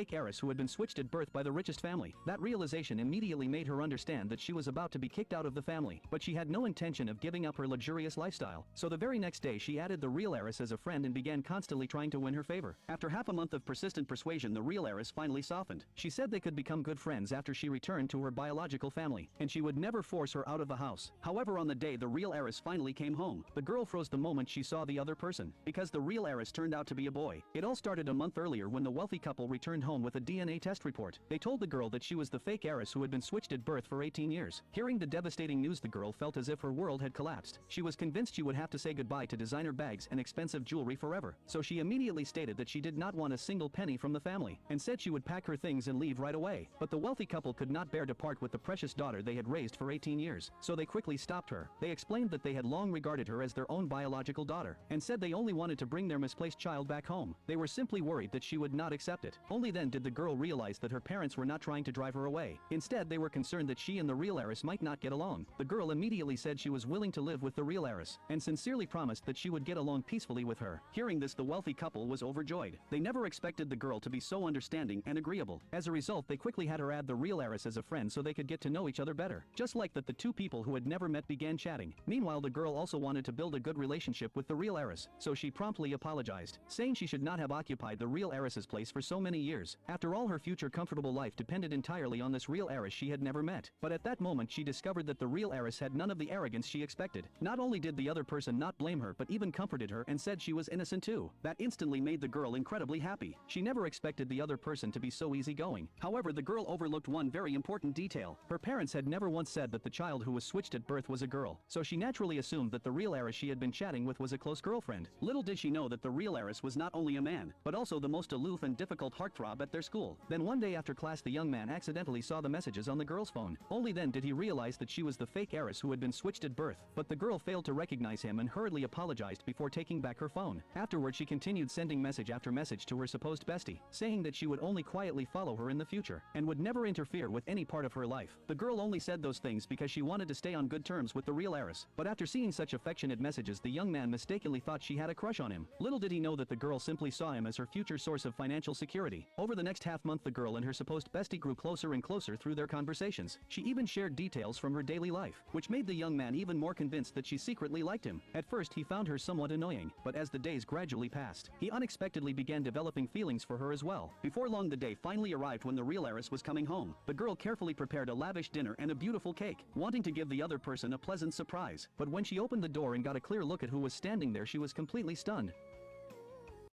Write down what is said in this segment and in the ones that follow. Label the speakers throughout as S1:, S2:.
S1: fake heiress who had been switched at birth by the richest family. That realization immediately made her understand that she was about to be kicked out of the family, but she had no intention of giving up her luxurious lifestyle. So the very next day she added the real heiress as a friend and began constantly trying to win her favor. After half a month of persistent persuasion, the real heiress finally softened. She said they could become good friends after she returned to her biological family, and she would never force her out of the house. However, on the day the real heiress finally came home, the girl froze the moment she saw the other person, because the real heiress turned out to be a boy. It all started a month earlier when the wealthy couple returned home with a DNA test report. They told the girl that she was the fake heiress who had been switched at birth for 18 years. Hearing the devastating news, the girl felt as if her world had collapsed. She was convinced she would have to say goodbye to designer bags and expensive jewelry forever, so she immediately stated that she did not want a single penny from the family, and said she would pack her things and leave right away. But the wealthy couple could not bear to part with the precious daughter they had raised for 18 years, so they quickly stopped her. They explained that they had long regarded her as their own biological daughter, and said they only wanted to bring their misplaced child back home. They were simply worried that she would not accept it. Only then did the girl realize that her parents were not trying to drive her away. Instead, they were concerned that she and the real heiress might not get along. The girl immediately said she was willing to live with the real heiress, and sincerely promised that she would get along peacefully with her. Hearing this, the wealthy couple was overjoyed. They never expected the girl to be so understanding and agreeable. As a result, they quickly had her add the real heiress as a friend so they could get to know each other better. Just like that, the two people who had never met began chatting. Meanwhile, the girl also wanted to build a good relationship with the real heiress, so she promptly apologized, saying she should not have occupied the real heiress's place for so many years. After all, her future comfortable life depended entirely on this real heiress she had never met. But at that moment she discovered that the real heiress had none of the arrogance she expected. Not only did the other person not blame her, but even comforted her and said she was innocent too. That instantly made the girl incredibly happy. She never expected the other person to be so easygoing. However, the girl overlooked one very important detail. Her parents had never once said that the child who was switched at birth was a girl, so she naturally assumed that the real heiress she had been chatting with was a close girlfriend. Little did she know that the real heiress was not only a man, but also the most aloof and difficult heartthrob at their school. Then one day after class, the young man accidentally saw the messages on the girl's phone. Only then did he realize that she was the fake heiress who had been switched at birth. But the girl failed to recognize him and hurriedly apologized before taking back her phone. Afterward, she continued sending message after message to her supposed bestie, saying that she would only quietly follow her in the future and would never interfere with any part of her life. The girl only said those things because she wanted to stay on good terms with the real heiress. But after seeing such affectionate messages, the young man mistakenly thought she had a crush on him. Little did he know that the girl simply saw him as her future source of financial security. Over the next half month, the girl and her supposed bestie grew closer and closer through their conversations. She even shared details from her daily life, which made the young man even more convinced that she secretly liked him. At first he found her somewhat annoying, but as the days gradually passed, he unexpectedly began developing feelings for her as well. Before long, the day finally arrived when the real heiress was coming home. The girl carefully prepared a lavish dinner and a beautiful cake, wanting to give the other person a pleasant surprise. But when she opened the door and got a clear look at who was standing there, she was completely stunned.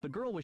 S1: The girl was